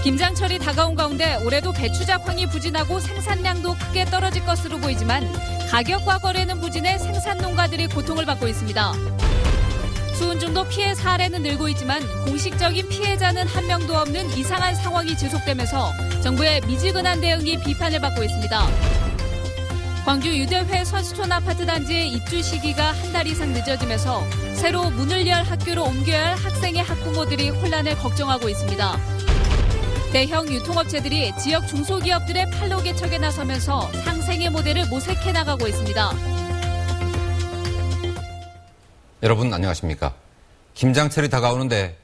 김장철이 다가온 가운데 올해도 배추 작황이 부진하고 생산량도 크게 떨어질 것으로 보이지만 가격과 거래는 부진해 생산 농가들이 고통을 받고 있습니다. 수은 중독 피해 사례는 늘고 있지만 공식적인 피해자는 한 명도 없는 이상한 상황이 지속되면서 정부의 미지근한 대응이 비판을 받고 있습니다. 광주 유대회 선수촌 아파트 단지의 입주 시기가 한 달 이상 늦어지면서 새로 문을 열 학교로 옮겨야 할 학생의 학부모들이 혼란을 걱정하고 있습니다. 대형 유통업체들이 지역 중소기업들의 판로 개척에 나서면서 상생의 모델을 모색해 나가고 있습니다. 여러분 안녕하십니까? 김장철이 다가오는데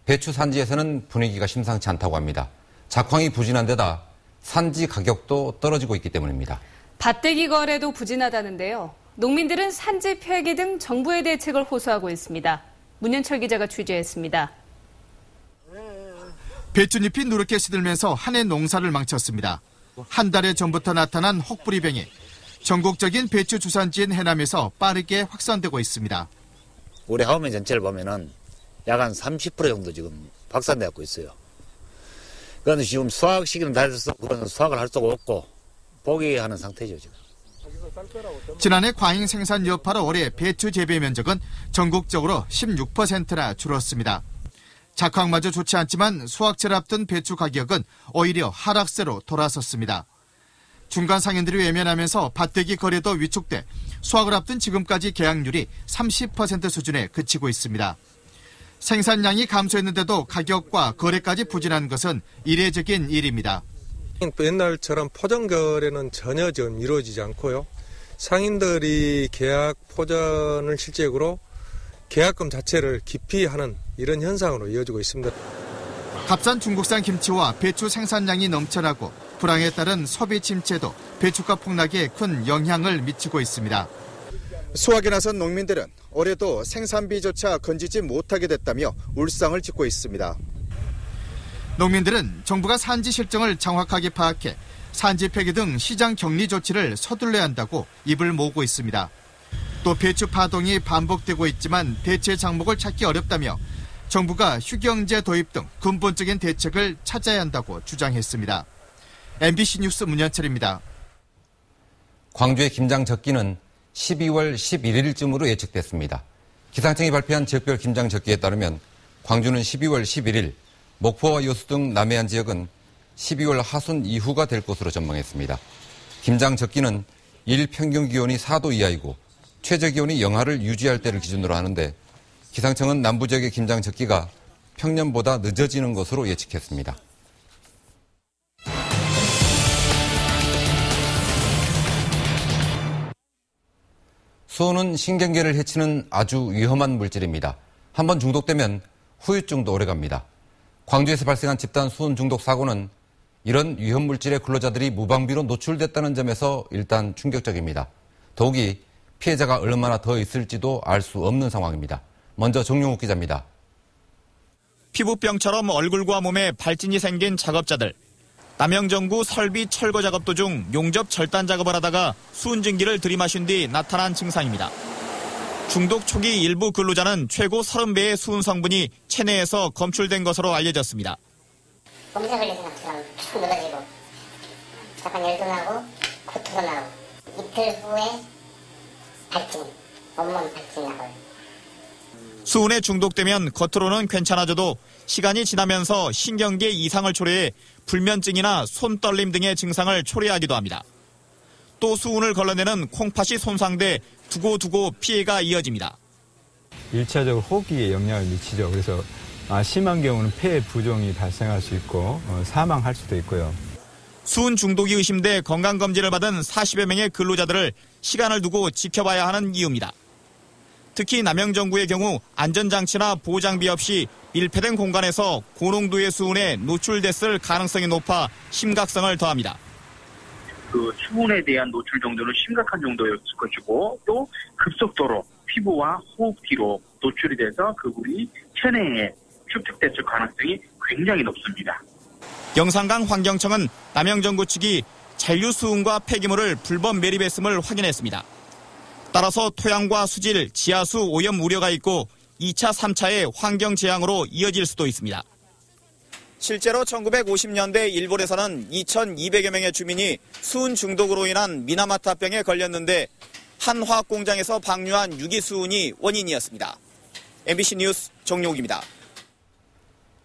배추 산지에서는 분위기가 심상치 않다고 합니다. 작황이 부진한 데다 산지 가격도 떨어지고 있기 때문입니다. 밭대기 거래도 부진하다는데요. 농민들은 산지 폐기 등 정부의 대책을 호소하고 있습니다. 문현철 기자가 취재했습니다. 배춧잎이 누렇게 시들면서 한 해 농사를 망쳤습니다. 한 달 전부터 나타난 혹부리병이 전국적인 배추 주산지인 해남에서 빠르게 확산되고 있습니다. 올해 하우면 전체를 보면은 약 한 30% 정도 지금 확산되고 있어요. 그런데 지금 수확 시기는 다 돼서 그런 수확을 할 수가 없고 포기하는 상태죠, 지금. 지난해 과잉 생산 여파로 올해 배추 재배 면적은 전국적으로 16%나 줄었습니다. 작황마저 좋지 않지만 수확철 앞둔 배추 가격은 오히려 하락세로 돌아섰습니다. 중간 상인들이 외면하면서 밭대기 거래도 위축돼 수확을 앞둔 지금까지 계약률이 30% 수준에 그치고 있습니다. 생산량이 감소했는데도 가격과 거래까지 부진한 것은 이례적인 일입니다. 옛날처럼 포장 거래는 전혀 지금 이루어지지 않고요. 상인들이 계약 포전을 실제로 계약금 자체를 기피하는 이런 현상으로 이어지고 있습니다. 값싼 중국산 김치와 배추 생산량이 넘쳐나고 불황에 따른 소비 침체도 배추값 폭락에 큰 영향을 미치고 있습니다. 수확에 나선 농민들은 올해도 생산비조차 건지지 못하게 됐다며 울상을 짓고 있습니다. 농민들은 정부가 산지 실정을 정확하게 파악해 산지 폐기 등 시장 격리 조치를 서둘러야 한다고 입을 모으고 있습니다. 또 배추 파동이 반복되고 있지만 대체 장목을 찾기 어렵다며 정부가 휴경제 도입 등 근본적인 대책을 찾아야 한다고 주장했습니다. MBC 뉴스 문현철입니다. 광주의 김장 적기는 12월 11일쯤으로 예측됐습니다. 기상청이 발표한 지역별 김장 적기에 따르면 광주는 12월 11일, 목포와 여수 등 남해안 지역은 12월 하순 이후가 될 것으로 전망했습니다. 김장 적기는 일 평균 기온이 4도 이하이고 최저 기온이 영하를 유지할 때를 기준으로 하는데 기상청은 남부 지역의 김장 적기가 평년보다 늦어지는 것으로 예측했습니다. 수은은 신경계를 해치는 아주 위험한 물질입니다. 한번 중독되면 후유증도 오래갑니다. 광주에서 발생한 집단 수은 중독 사고는 이런 위험 물질의 근로자들이 무방비로 노출됐다는 점에서 일단 충격적입니다. 더욱이 피해자가 얼마나 더 있을지도 알 수 없는 상황입니다. 먼저 정용욱 기자입니다. 피부병처럼 얼굴과 몸에 발진이 생긴 작업자들. 남영정구 설비 철거 작업 도중 용접 절단 작업을 하다가 수은증기를 들이마신 뒤 나타난 증상입니다. 중독 초기 일부 근로자는 최고 30배의 수은 성분이 체내에서 검출된 것으로 알려졌습니다. 검사 걸린 것처럼 쭉 늘어지고 약간 열도 나고 구토도 나고 이틀 후에 발진, 온몸 발진 나고요. 수은에 중독되면 겉으로는 괜찮아져도 시간이 지나면서 신경계 이상을 초래해 불면증이나 손떨림 등의 증상을 초래하기도 합니다. 또 수은을 걸러내는 콩팥이 손상돼 두고두고 피해가 이어집니다. 1차적으로 호흡기에 영향을 미치죠. 그래서 심한 경우는 폐 부종이 발생할 수 있고 사망할 수도 있고요. 수은 중독이 의심돼 건강검진을 받은 40여 명의 근로자들을 시간을 두고 지켜봐야 하는 이유입니다. 특히 남영정구의 경우 안전장치나 보호장비 없이 밀폐된 공간에서 고농도의 수은에 노출됐을 가능성이 높아 심각성을 더합니다. 그 수은에 대한 노출 정도는 심각한 정도였을 것이고 또 급속도로 피부와 호흡기로 노출이 돼서 그물이 체내에 축적됐을 가능성이 굉장히 높습니다. 영산강 환경청은 남영정구 측이 잔류 수은과 폐기물을 불법 매립했음을 확인했습니다. 따라서 토양과 수질, 지하수 오염 우려가 있고 2차, 3차의 환경 재앙으로 이어질 수도 있습니다. 실제로 1950년대 일본에서는 2,200여 명의 주민이 수은 중독으로 인한 미나마타병에 걸렸는데 한 화학 공장에서 방류한 유기수은이 원인이었습니다. MBC 뉴스 정용욱입니다.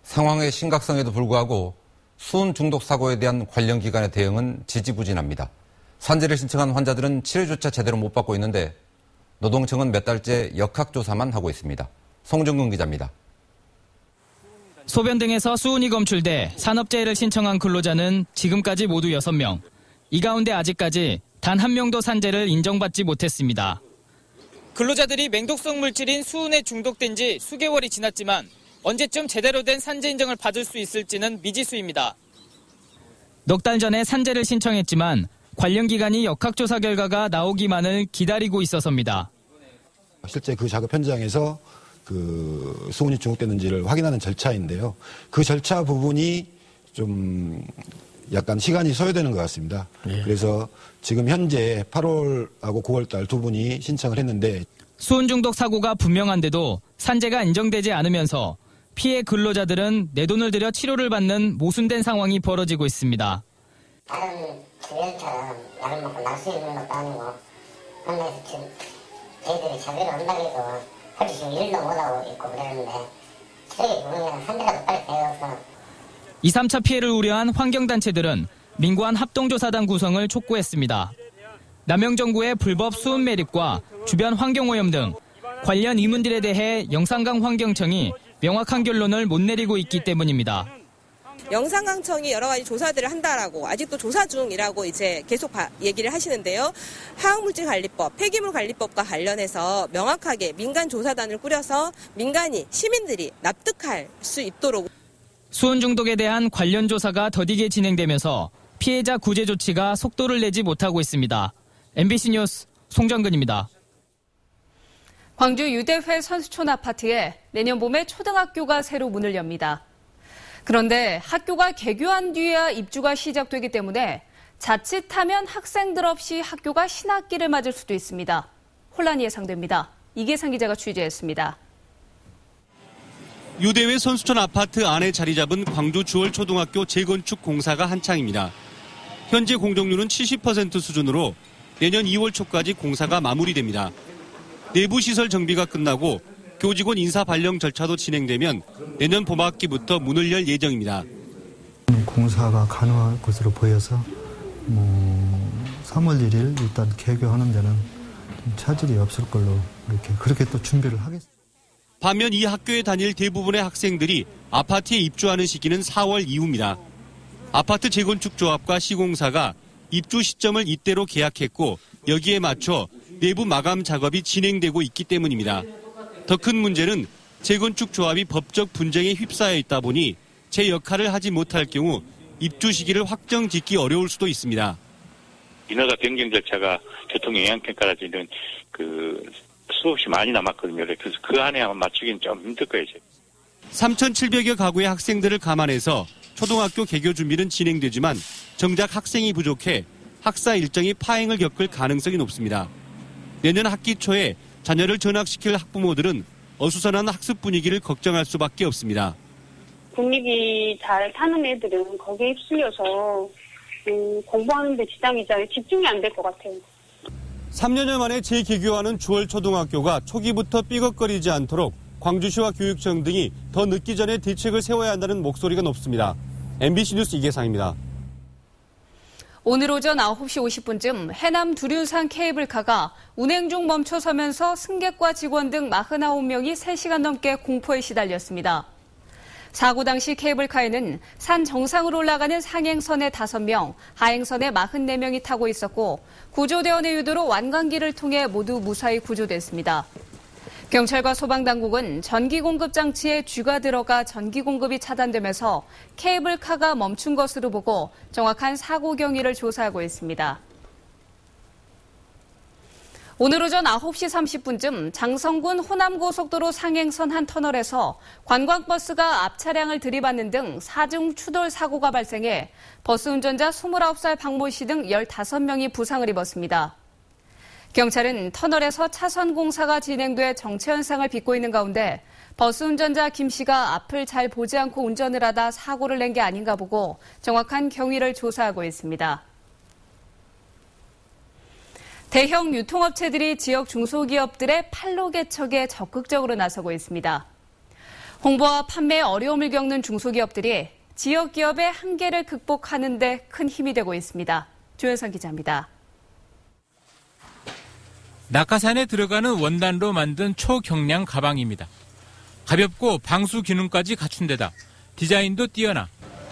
상황의 심각성에도 불구하고 수은 중독 사고에 대한 관련 기관의 대응은 지지부진합니다. 산재를 신청한 환자들은 치료조차 제대로 못 받고 있는데 노동청은 몇 달째 역학조사만 하고 있습니다. 송정근 기자입니다. 소변 등에서 수은이 검출돼 산업재해를 신청한 근로자는 지금까지 모두 6명. 이 가운데 아직까지 단 한 명도 산재를 인정받지 못했습니다. 근로자들이 맹독성 물질인 수은에 중독된 지 수개월이 지났지만 언제쯤 제대로 된 산재 인정을 받을 수 있을지는 미지수입니다. 넉 달 전에 산재를 신청했지만 관련 기관이 역학조사 결과가 나오기만을 기다리고 있어서입니다. 실제 그 작업 현장에서 그 수은이 중독됐는지를 확인하는 절차인데요. 그 절차 부분이 좀 약간 시간이 소요되는 것 같습니다. 예. 그래서 지금 현재 8월하고 9월달 두 분이 신청을 했는데 수은 중독 사고가 분명한데도 산재가 인정되지 않으면서 피해 근로자들은 내 돈을 들여 치료를 받는 모순된 상황이 벌어지고 있습니다. 다른 주변처럼 약을 먹고 날 수 있는 것도 아니고 그래서 지금 저희들이 자비를 온다고 해도 지금 일도 못하고 있고 그러는데 저희 보면 한 대라도 빨리 배워서 2, 3차 피해를 우려한 환경단체들은 민관 합동조사단 구성을 촉구했습니다. 남영정구의 불법 수은 매립과 주변 환경오염 등 관련 의문들에 대해 영산강 환경청이 명확한 결론을 못 내리고 있기 때문입니다. 영산강청이 여러 가지 조사들을 한다라고 아직도 조사 중이라고 이제 계속 얘기를 하시는데요. 화학물질관리법, 폐기물관리법과 관련해서 명확하게 민간 조사단을 꾸려서 민간이 시민들이 납득할 수 있도록 수은 중독에 대한 관련 조사가 더디게 진행되면서 피해자 구제 조치가 속도를 내지 못하고 있습니다. MBC 뉴스 송정근입니다. 광주 유대회 선수촌 아파트에 내년 봄에 초등학교가 새로 문을 엽니다. 그런데 학교가 개교한 뒤에야 입주가 시작되기 때문에 자칫하면 학생들 없이 학교가 신학기를 맞을 수도 있습니다. 혼란이 예상됩니다. 이계상 기자가 취재했습니다. 유대회 선수촌 아파트 안에 자리 잡은 광주 주월초등학교 재건축 공사가 한창입니다. 현재 공정률은 70% 수준으로 내년 2월 초까지 공사가 마무리됩니다. 내부 시설 정비가 끝나고 교직원 인사 발령 절차도 진행되면 내년 봄학기부터 문을 열 예정입니다. 공사가 가능할 것으로 보여서 3월 1일 일단 개교하는 데는 차질이 없을 걸로 그렇게 또 준비를 하겠습니다. 반면 이 학교에 다닐 대부분의 학생들이 아파트에 입주하는 시기는 4월 이후입니다. 아파트 재건축 조합과 시공사가 입주 시점을 이때로 계약했고 여기에 맞춰 내부 마감 작업이 진행되고 있기 때문입니다. 더 큰 문제는 재건축 조합이 법적 분쟁에 휩싸여 있다 보니 제 역할을 하지 못할 경우 입주 시기를 확정 짓기 어려울 수도 있습니다. 인허가 변경 절차가 교통영향평가라지는 수없이 많이 남았거든요. 그래서 그 안에 아마 맞추기는 좀 힘들 거예요. 3,700여 가구의 학생들을 감안해서 초등학교 개교 준비는 진행되지만 정작 학생이 부족해 학사 일정이 파행을 겪을 가능성이 높습니다. 내년 학기 초에 자녀를 전학시킬 학부모들은 어수선한 학습 분위기를 걱정할 수밖에 없습니다. 분위기 잘 타는 애들은 거기에 휩쓸려서 공부하는 데 지장이잖아요. 집중이 안 될 것 같아요. 3년여 만에 재개교하는 주월초등학교가 초기부터 삐걱거리지 않도록 광주시와 교육청 등이 더 늦기 전에 대책을 세워야 한다는 목소리가 높습니다. MBC 뉴스 이계상입니다. 오늘 오전 9시 50분쯤 해남 두륜산 케이블카가 운행 중 멈춰서면서 승객과 직원 등 49명이 3시간 넘게 공포에 시달렸습니다. 사고 당시 케이블카에는 산 정상으로 올라가는 상행선에 5명, 하행선에 44명이 타고 있었고 구조대원의 유도로 완강기를 통해 모두 무사히 구조됐습니다. 경찰과 소방당국은 전기공급 장치에 쥐가 들어가 전기공급이 차단되면서 케이블카가 멈춘 것으로 보고 정확한 사고 경위를 조사하고 있습니다. 오늘 오전 9시 30분쯤 장성군 호남고속도로 상행선 한 터널에서 관광버스가 앞 차량을 들이받는 등 4중 추돌 사고가 발생해 버스 운전자 29살 박모 씨 등 15명이 부상을 입었습니다. 경찰은 터널에서 차선 공사가 진행돼 정체 현상을 빚고 있는 가운데 버스 운전자 김 씨가 앞을 잘 보지 않고 운전을 하다 사고를 낸 게 아닌가 보고 정확한 경위를 조사하고 있습니다. 대형 유통업체들이 지역 중소기업들의 판로 개척에 적극적으로 나서고 있습니다. 홍보와 판매에 어려움을 겪는 중소기업들이 지역 기업의 한계를 극복하는 데 큰 힘이 되고 있습니다. 조현선 기자입니다. 낙하산에 들어가는 원단으로 만든 초경량 가방입니다. 가볍고 방수 기능까지 갖춘 데다 디자인도 뛰어나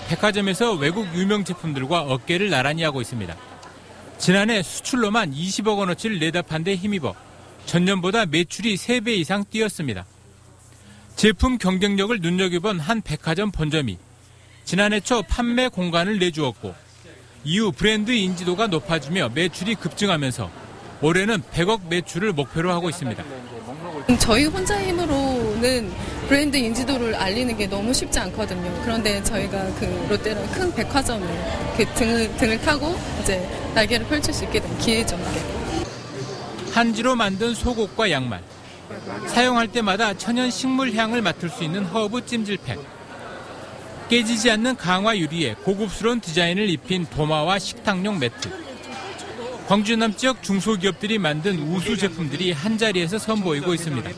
백화점에서 외국 유명 제품들과 어깨를 나란히 하고 있습니다. 지난해 수출로만 20억 원어치를 내다 판 데 힘입어 전년보다 매출이 3배 이상 뛰었습니다. 제품 경쟁력을 눈여겨본 한 백화점 본점이 지난해 초 판매 공간을 내주었고 이후 브랜드 인지도가 높아지며 매출이 급증하면서 올해는 100억 매출을 목표로 하고 있습니다. 저희 혼자 힘으로는 브랜드 인지도를 알리는 게 너무 쉽지 않거든요. 그런데 저희가 그 롯데라는 큰 백화점을 등을 타고 이제 날개를 펼칠 수 있게 된 기회죠. 한지로 만든 속옷과 양말, 사용할 때마다 천연 식물 향을 맡을 수 있는 허브 찜질팩, 깨지지 않는 강화 유리에 고급스러운 디자인을 입힌 도마와 식탁용 매트, 광주 남부 지역 중소기업들이 만든 우수 제품들이 한자리에서 선보이고 있습니다.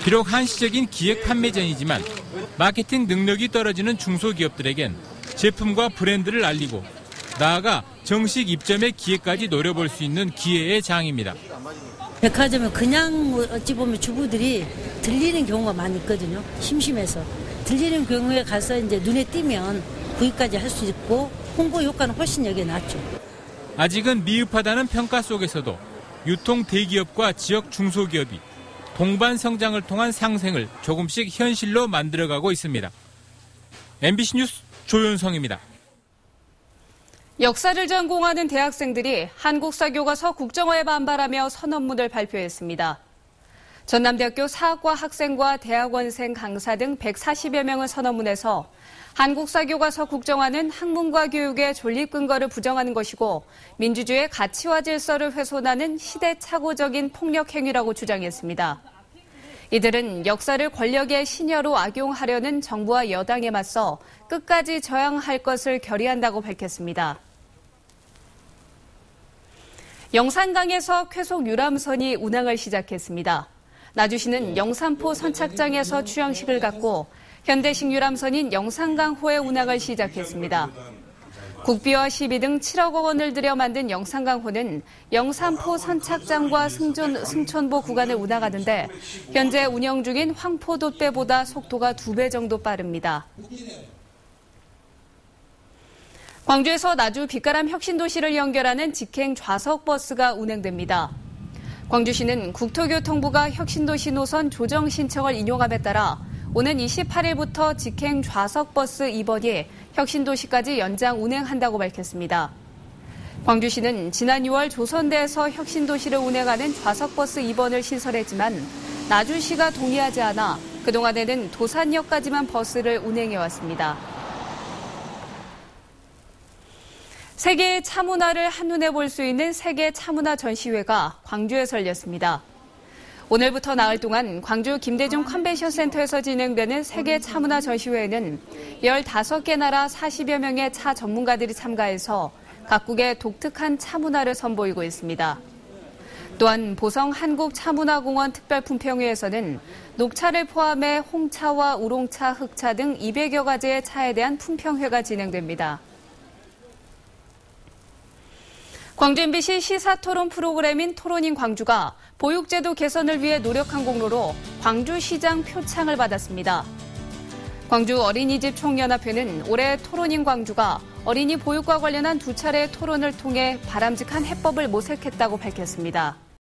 비록 한시적인 기획 판매전이지만 마케팅 능력이 떨어지는 중소기업들에겐 제품과 브랜드를 알리고 나아가 정식 입점의 기회까지 노려볼 수 있는 기회의 장입니다. 백화점에 그냥 어찌 보면 주부들이 들리는 경우가 많이 있거든요. 심심해서. 들리는 경우에 가서 이제 눈에 띄면 구입까지 할 수 있고 홍보 효과는 훨씬 여기에 낫죠. 아직은 미흡하다는 평가 속에서도 유통 대기업과 지역 중소기업이 동반 성장을 통한 상생을 조금씩 현실로 만들어가고 있습니다. MBC 뉴스 조윤성입니다. 역사를 전공하는 대학생들이 한국사교과서 국정화에 반발하며 선언문을 발표했습니다. 전남대학교 사학과 학생과 대학원생 강사 등 140여 명은 선언문에서 한국사교과서 국정화는 학문과 교육의 존립 근거를 부정하는 것이고 민주주의의 가치와 질서를 훼손하는 시대착오적인 폭력 행위라고 주장했습니다. 이들은 역사를 권력의 신여로 악용하려는 정부와 여당에 맞서 끝까지 저항할 것을 결의한다고 밝혔습니다. 영산강에서 쾌속 유람선이 운항을 시작했습니다. 나주시는 영산포 선착장에서 취항식을 갖고 현대식 유람선인 영산강호의 운항을 시작했습니다. 국비와 시비 등 7억 원을 들여 만든 영산강호는 영산포 선착장과 승천보 구간을 운항하는데 현재 운영 중인 황포돛배보다 속도가 2배 정도 빠릅니다. 광주에서 나주 빛가람 혁신도시를 연결하는 직행 좌석버스가 운행됩니다. 광주시는 국토교통부가 혁신도시 노선 조정 신청을 인용함에 따라 오는 28일부터 직행 좌석버스 2번이 혁신도시까지 연장 운행한다고 밝혔습니다. 광주시는 지난 6월 조선대에서 혁신도시를 운행하는 좌석버스 2번을 신설했지만 나주시가 동의하지 않아 그동안에는 도산역까지만 버스를 운행해왔습니다. 세계의 차문화를 한눈에 볼 수 있는 세계 차문화 전시회가 광주에서 열렸습니다. 오늘부터 나흘 동안 광주 김대중 컨벤션 센터에서 진행되는 세계 차문화 전시회에는 15개 나라 40여 명의 차 전문가들이 참가해서 각국의 독특한 차문화를 선보이고 있습니다. 또한 보성 한국차문화공원 특별품평회에서는 녹차를 포함해 홍차와 우롱차, 흑차 등 200여 가지의 차에 대한 품평회가 진행됩니다. 광주 MBC 시사토론 프로그램인 토론인 광주가 보육제도 개선을 위해 노력한 공로로 광주시장 표창을 받았습니다. 광주 어린이집 총연합회는 올해 토론인 광주가 어린이 보육과 관련한 2차례의 토론을 통해 바람직한 해법을 모색했다고 밝혔습니다.